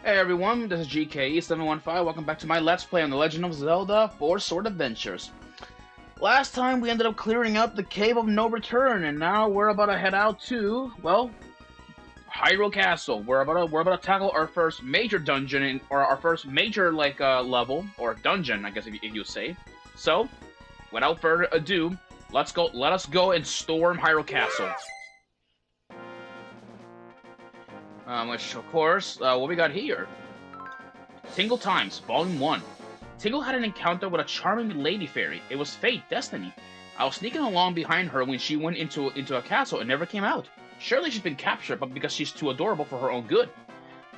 Hey everyone, this is GKE715. Welcome back to my Let's Play on The Legend of Zelda 4 Sword Adventures. Last time we ended up clearing up the Cave of No Return, and now we're about to head out to, well, Hyrule Castle. We're about to tackle our first major dungeon, or our first major, level, or dungeon, I guess if you say. So, without further ado, let us go and storm Hyrule Castle. Which, of course, what we got here? Tingle Times, Volume 1. Tingle had an encounter with a charming lady fairy. It was fate, destiny. I was sneaking along behind her when she went into a castle and never came out. Surely she's been captured, but because she's too adorable for her own good.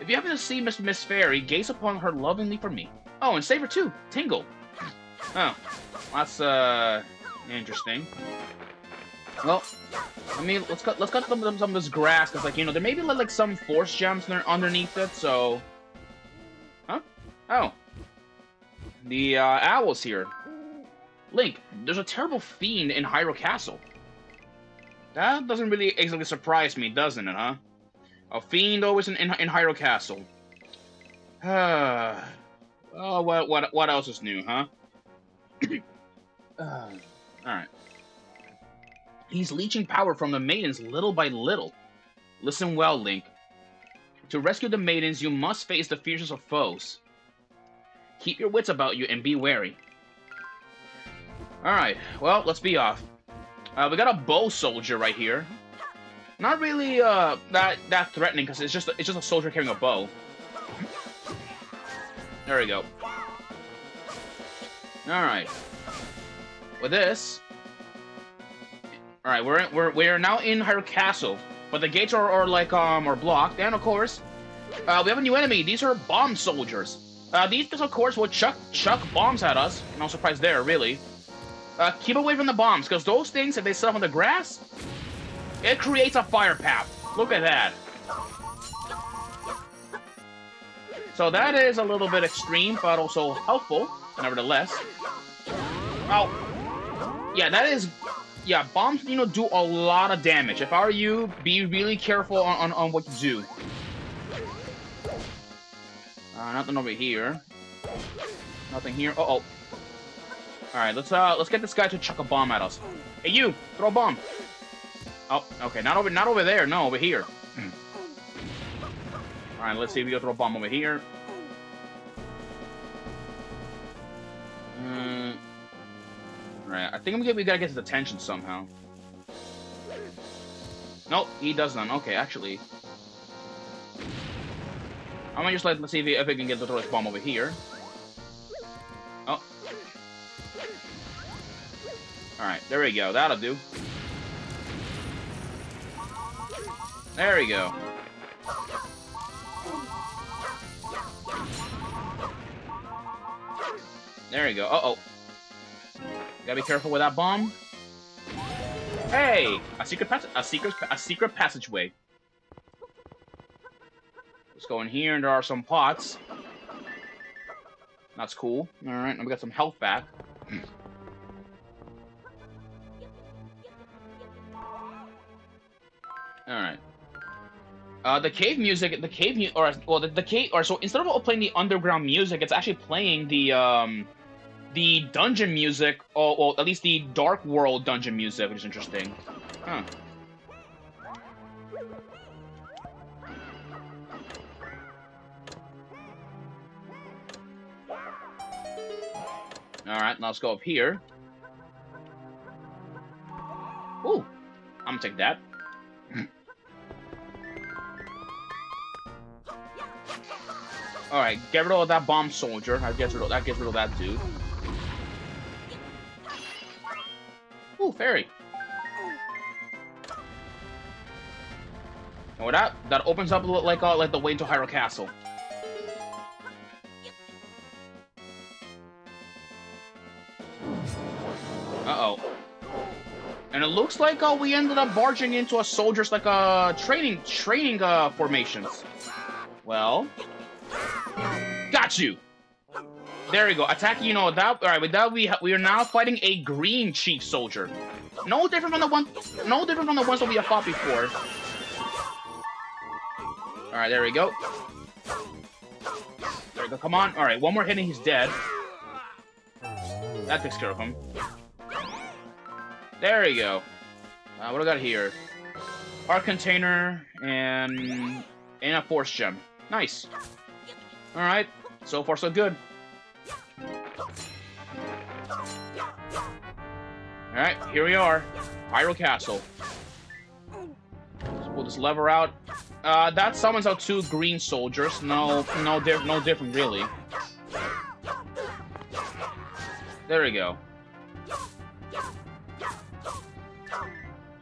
If you happen to see Miss Fairy, gaze upon her lovingly for me. Oh, and save her too, Tingle. Oh, that's, interesting. Well, let's cut some of this grass, because, there may be, some force gems underneath it, so... Huh? Oh. The, owl's here. Link, there's a terrible fiend in Hyrule Castle. That doesn't really exactly surprise me, doesn't it, huh? A fiend always in Hyrule Castle. Oh, what else is new, huh? Alright. He's leeching power from the maidens little by little. Listen well, Link. To rescue the maidens, you must face the fiercest of foes. Keep your wits about you and be wary. Alright, well, let's be off. We got a bow soldier right here. Not really, that threatening, because it's just a soldier carrying a bow. There we go. Alright. With this... Alright, we're now in Hyrule Castle, but the gates are blocked, and of course, we have a new enemy. These are bomb soldiers. These of course will chuck bombs at us. No surprise there, really. Keep away from the bombs, because those things, if they set up on the grass, it creates a fire path. Look at that. So that is a little bit extreme, but also helpful, nevertheless. Oh, yeah, that is. Yeah, bombs, do a lot of damage. If I were you, be really careful on what you do. Nothing over here. Nothing here. Uh-oh. Alright, let's get this guy to chuck a bomb at us. Hey, you! Throw a bomb! Oh, okay, not over there, no, over here. Alright, let's see if we can throw a bomb over here. Right, I think we gotta get his attention somehow. Nope, he does none. Okay, actually. I'm gonna just let's see if I can get the throw this bomb over here. Oh. Alright, there we go. That'll do. There we go. There we go. Uh-oh. Gotta be careful with that bomb. Hey, a secret passageway. Let's go in here, and there are some pots. That's cool. All right, and we got some health back. All right. The cave music. So instead of playing the underground music, it's actually playing the dungeon music, or well, at least the Dark World dungeon music, which is interesting. Huh. Alright, now let's go up here. Ooh, I'm gonna take that. Alright, get rid of that bomb soldier. That gets rid of that dude. Ooh, fairy. And with that opens up like the way to Hyrule Castle. Uh-oh. And it looks like we ended up barging into a soldier's training formations. Well, got you. There we go. Attack, alright, with that we are now fighting a green chief soldier. No different from the ones that we have fought before. Alright, there we go. come on. Alright, one more hit and he's dead. That takes care of him. There you go. What do I got here? Art container and a force gem. Nice. Alright, so far so good. Alright, here we are. Pyro Castle. Let's pull this lever out. That summons out 2 green soldiers. No different really. There we go.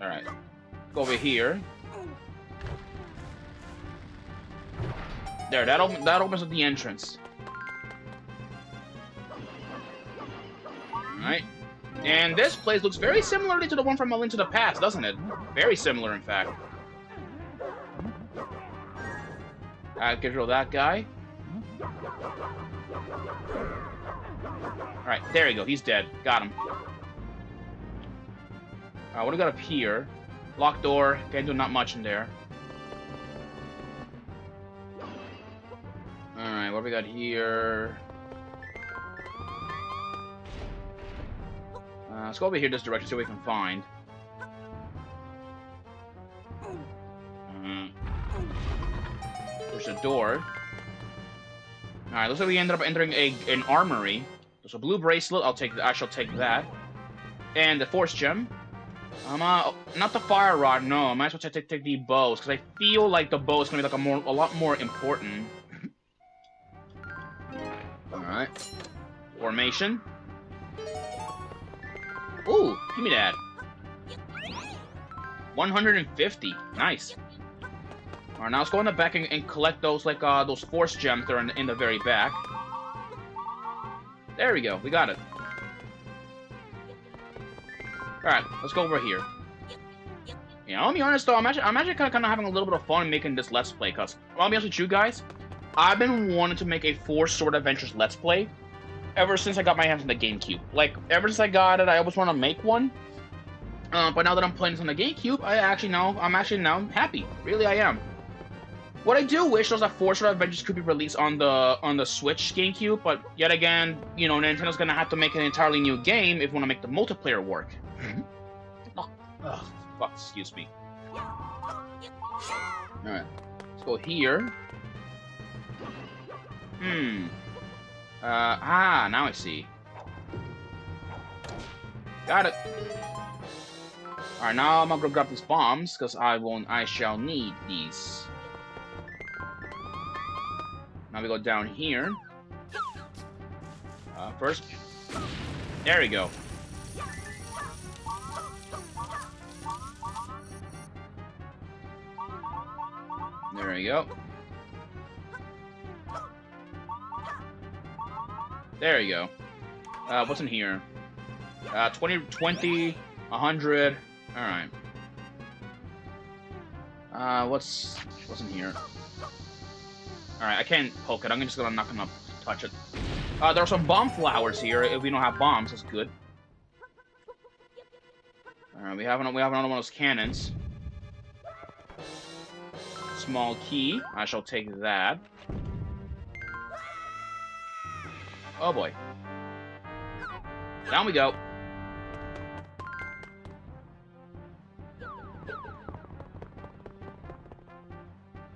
Alright. Go over here. There, that opens up the entrance. Alright. And this place looks very similarly to the one from A Link to the Past, doesn't it? Very similar, in fact. Get rid of that guy. Alright, there you go. He's dead. Got him. What do we got up here? Locked door. Can't do not much in there. Alright, what do we got here? Let's go over here this direction, see what we can find. Push the door. Alright, looks like we ended up entering an armory. There's a blue bracelet. I shall take that. And the force gem. Not the fire rod. No, I might as well take the bows because I feel like the bow is gonna be like a lot more important. All right. Formation. Ooh, give me that. 150. Nice. All right, now let's go in the back and collect those those force gems that are in the very back. There we go. We got it. Alright, let's go over here. Yeah, I'll be honest though, I'm actually kind of having a little bit of fun making this Let's Play, because, I'll be honest with you guys, I've been wanting to make a 4 Sword Adventures Let's Play ever since I got my hands on the GameCube. Like, ever since I got it, I always want to make one. But now that I'm playing this on the GameCube, I'm actually now happy. Really, I am. What I do wish was that 4 Sword Adventures could be released on the Switch GameCube, but yet again, you know, Nintendo's gonna have to make an entirely new game if we want to make the multiplayer work. Oh, fuck, excuse me. Alright, let's go here. Now I see. Got it. Alright, now I'm gonna go grab these bombs, because I shall need these. Now we go down here. First. There we go. There we go. There you go. What's in here? 20, 100. Alright. What's in here? Alright, I can't poke it. I'm not gonna touch it. There are some bomb flowers here. If we don't have bombs, that's good. Alright, we have another one of those cannons. Small key. I shall take that. Oh boy. Down we go.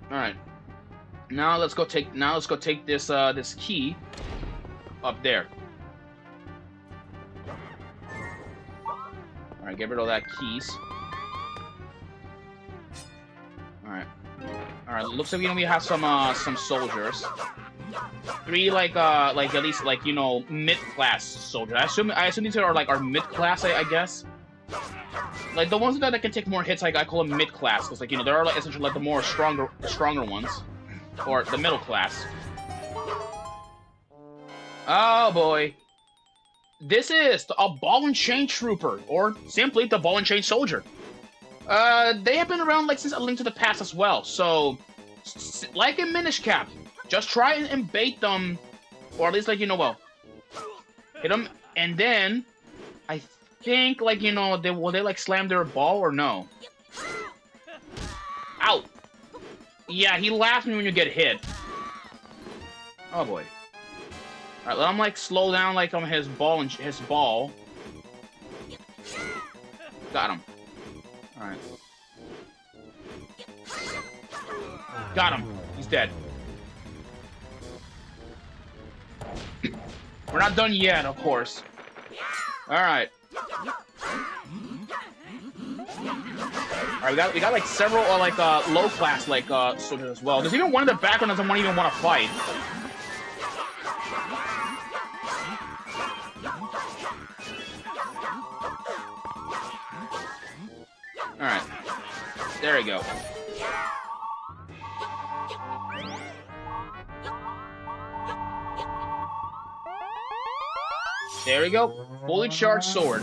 Alright. Now let's go take this this key up there. Alright, get rid of that keys. Alright. Alright, looks like we have some soldiers. 3 at least you know, mid-class soldiers. I assume these are our mid-class, I guess. Like the ones that can take more hits, I call them mid-class, because you know there are essentially the more stronger ones. Or the middle class. Oh boy. This is a ball and chain trooper, or simply the ball and chain soldier. They have been around since A Link to the Past as well, so like in Minish Cap, just try and bait them, or at least you know, well, hit them, and then I think you know will they slam their ball or no? Ow! Yeah, he laughs when you get hit. Oh boy. Alright, let him like slow down like on his ball and his ball. Got him. Alright. Got him. He's dead. We're not done yet, of course. Alright. Alright, we got like several like low class like soldiers as well. There's even one in the background that doesn't even want to fight. Alright. There we go. There we go. Fully charged sword.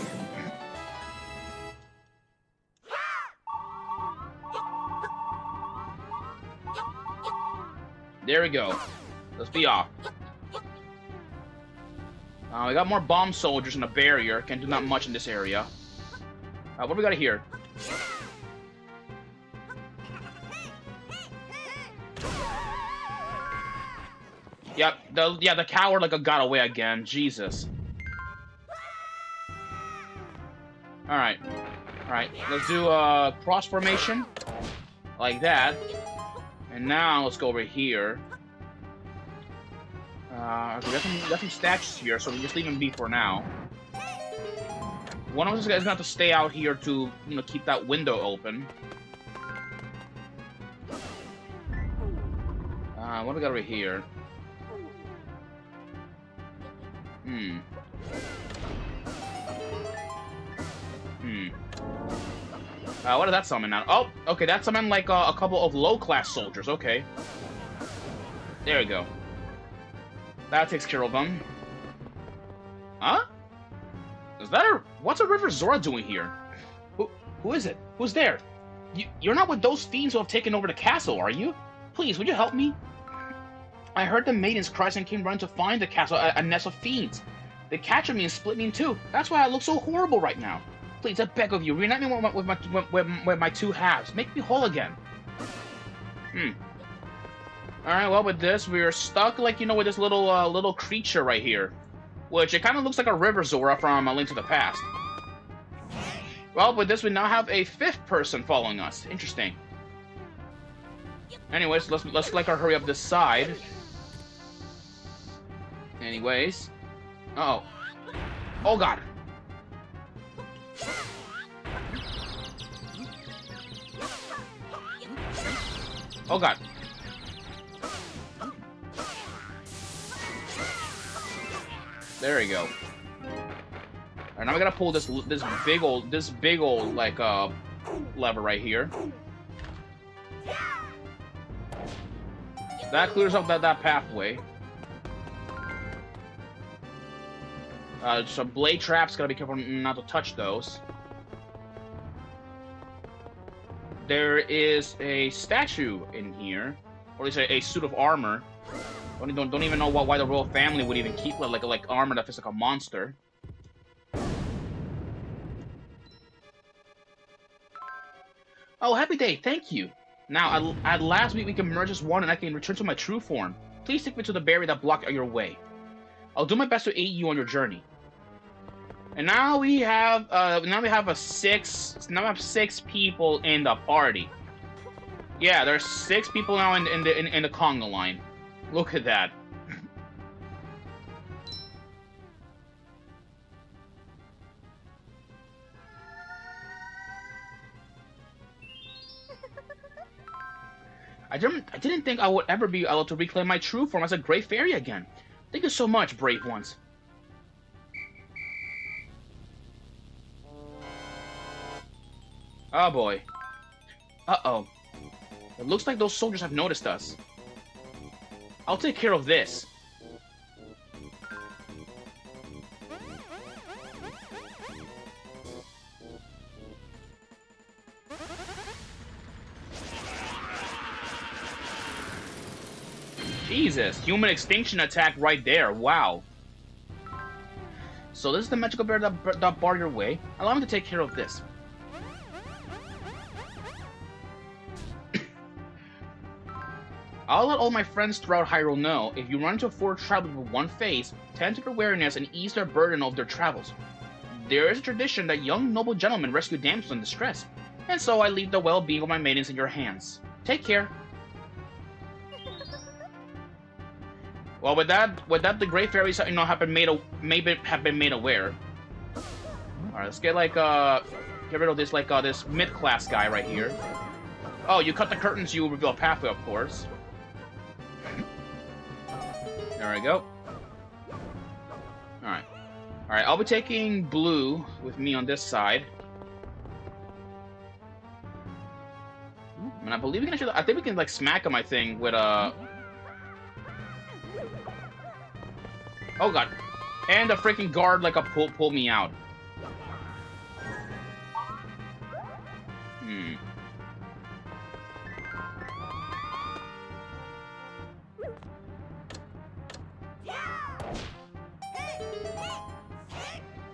There we go. Let's be off. We got more bomb soldiers and a barrier. Can't do that much in this area. What do we got here? Yep, the coward like got away again. Jesus. Alright. Alright, let's do a cross formation. Like that. And now let's go over here. Okay, got some statues here, so we just leave them be for now. One of us is gonna have to stay out here to, you know, keep that window open. What do we got over here? What did that summon now? Oh, okay, that summoned like a couple of low-class soldiers. Okay. There we go. That takes care of them. Huh? Is that a... What's a River Zora doing here? Who is it? Who's there? You're not with those fiends who have taken over the castle, are you? Please, would you help me? I heard the maidens' cries and came running to find the castle, a nest of fiends. They captured me and split me in two. That's why I look so horrible right now. Please, I beg of you, reunite me with my two halves. Make me whole again. Alright, well, with this, we're stuck, like, you know, with this little creature right here. Which, it kind of looks like a River Zora from A Link to the Past. Well, with this, we now have a fifth person following us. Interesting. Anyways, let's like hurry up this side. Anyways. Uh-oh. Oh, God. Oh, God. There we go. Alright, now we gotta pull this big old like lever right here. That clears up that pathway. So blade traps, gotta be careful not to touch those. There is a statue in here, or at least a suit of armor. Don't even know why the royal family would even keep like armor that feels like a monster. Oh, happy day! Thank you. Now, at last we can merge as one, and I can return to my true form. Please take me to the barrier that blocked your way. I'll do my best to aid you on your journey. And now we have six people in the party. Yeah, there's 6 people now in the conga line. Look at that. I didn't think I would ever be able to reclaim my true form as a Grey Fairy again. Thank you so much, brave ones. Oh boy. Uh-oh. It looks like those soldiers have noticed us. I'll take care of this. Jesus, human extinction attack right there. Wow. So this is the magical bear that barred your way. Allow me to take care of this. I'll let all my friends throughout Hyrule know, if you run into 4 travelers with one face, tend to their wariness and ease their burden of their travels. There is a tradition that young noble gentlemen rescue damsels in distress, and so I leave the well-being of my maidens in your hands. Take care. Well, with that, the Great Fairies, have been made aware. All right, let's get get rid of this this mid-class guy right here. Oh, you cut the curtains, you reveal a pathway, of course. There we go. Alright. Alright, I'll be taking blue with me on this side. And I believe we can actually... I think we can, smack him, I think, with, Oh, God. And the freaking guard, pull me out.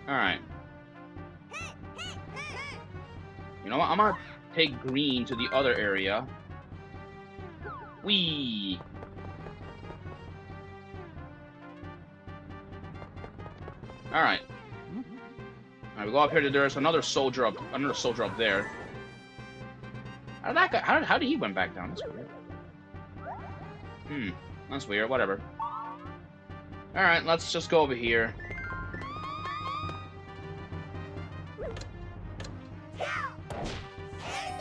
Alright. You know what? I'm gonna take green to the other area. Whee! Alright. Alright, we go up here. There's another soldier up there. How did he went back down? That's weird. That's weird. Whatever. Alright, let's just go over here.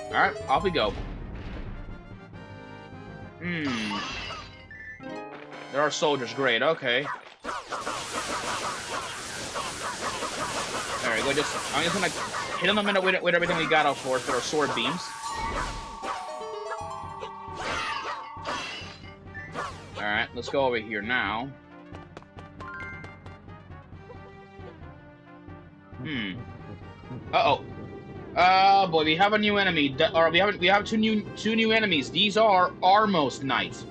Alright, off we go. There are soldiers, great, okay. There we go, I'm just gonna hit them with everything we got, of course, with our sword beams. Alright, let's go over here now. Uh-oh. Oh boy, we have a new enemy. We have two new enemies. These are Armos Knights.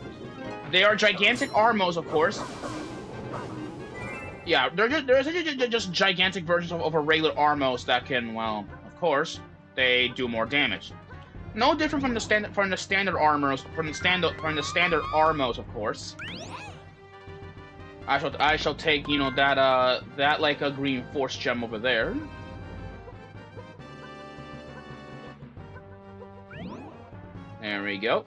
They are gigantic Armos, of course. Yeah, they're just gigantic versions of a regular Armos that can, well, of course, they do more damage. No different from the standard Armos, from the standard Armos, of course. I shall take, you know, that like a green force gem over there. There we go.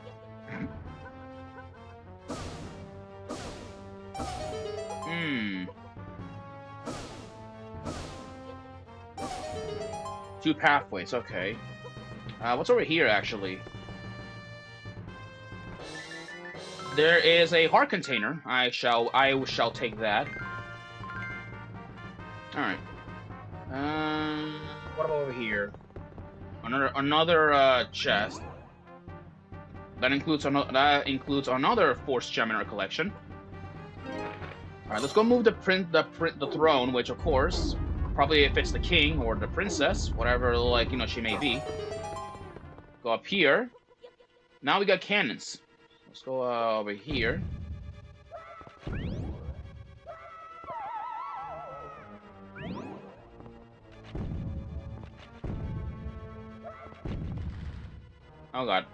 Two pathways, okay. What's over here, actually? There is a heart container. I shall take that. Alright. What about over here? Another chest. That includes another force gem in our collection. Alright, let's go move the throne, which of course, probably if it's the king or the princess, whatever, like, you know, she may be. Go up here. Now we got cannons. Let's go over here. Oh god.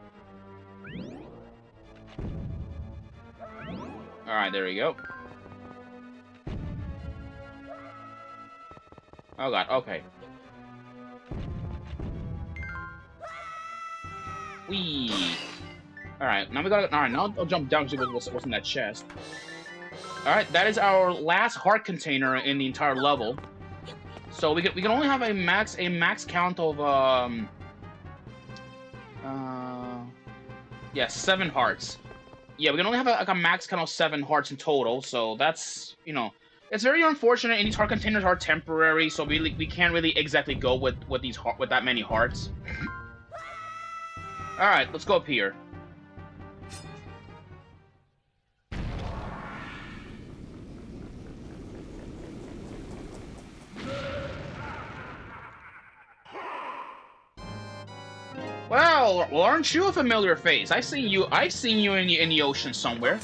Alright, there we go. Oh god, okay. Whee! Alright, now we gotta... Alright, now I'll jump down to see what's in that chest. Alright, that is our last heart container in the entire level. So we can only have a max count of yeah, 7 hearts. Yeah, we can only have a max count of 7 hearts in total, so that's, you know, it's very unfortunate, and these heart containers are temporary, so we can't really exactly go with that many hearts. Alright, let's go up here. Well, aren't you a familiar face? I've seen you in the ocean somewhere.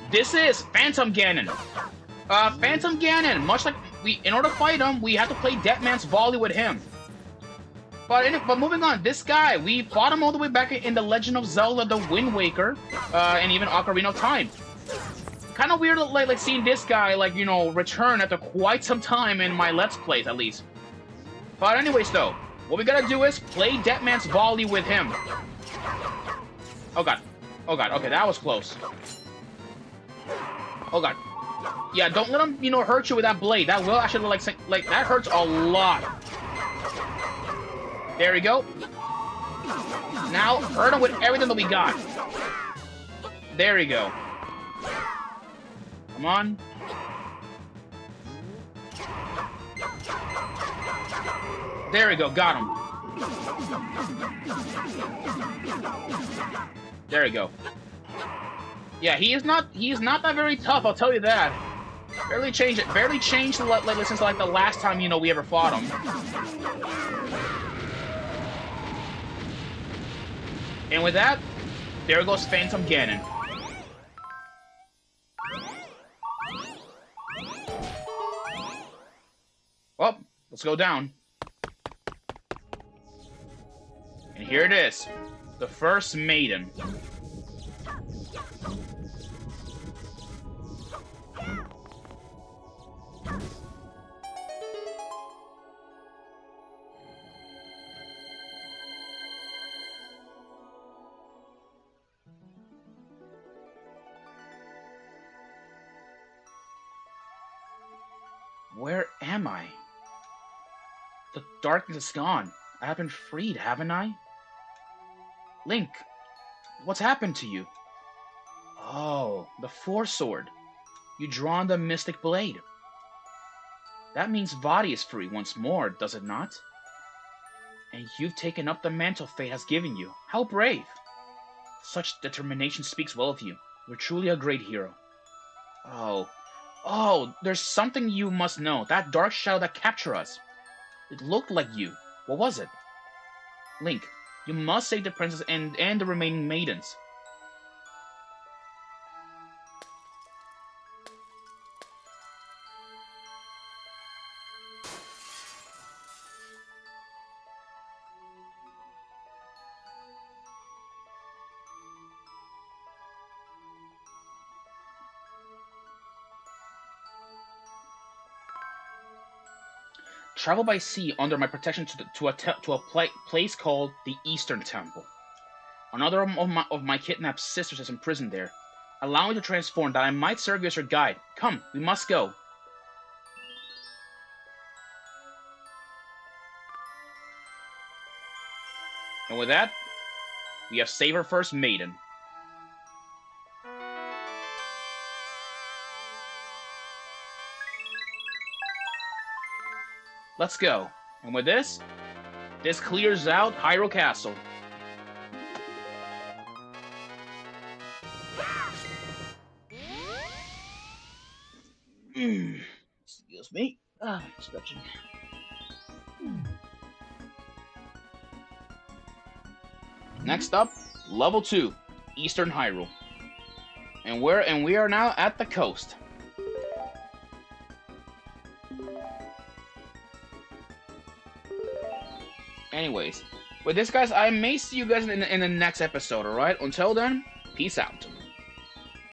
This is Phantom Ganon. Phantom Ganon, much like in order to fight him, we have to play Dead Man's Volley with him. But moving on, this guy, we fought him all the way back in The Legend of Zelda, The Wind Waker, and even Ocarina of Time. Kind of weird, like seeing this guy, like, you know, return after quite some time in my Let's Plays, at least. But anyways, though, what we gotta do is play Deadman's Volley with him. Oh god. Oh god, okay, that was close. Oh god. Yeah, don't let him, you know, hurt you with that blade. That will actually, like that hurts a lot. There we go. Now, hurt him with everything that we got. There we go. Come on. There we go, got him. There we go. Yeah, he is not that very tough, I'll tell you that. Barely changed since like the last time, you know, we ever fought him. And with that, there goes Phantom Ganon. Well, let's go down. And here it is. The first maiden. Where am I? The darkness is gone. I have been freed, haven't I? Link, what's happened to you? Oh, the Force Sword. You drawn the Mystic Blade. That means Vaati is free once more, does it not? And you've taken up the mantle fate has given you. How brave! Such determination speaks well of you. You're truly a great hero. Oh, there's something you must know. That dark shadow that captured us. It looked like you. What was it? Link, you must save the princess and the remaining maidens. Travel by sea under my protection to a place called the Eastern Temple. Another of my kidnapped sisters is imprisoned there. Allow me to transform that I might serve you as your guide. Come, we must go. And with that, we have saved our first maiden. Let's go. And with this clears out Hyrule Castle. Excuse me. Stretching. Next up, level 2, Eastern Hyrule. And we are now at the coast. Anyways, with this, guys, I may see you guys in the next episode, alright? Until then, peace out.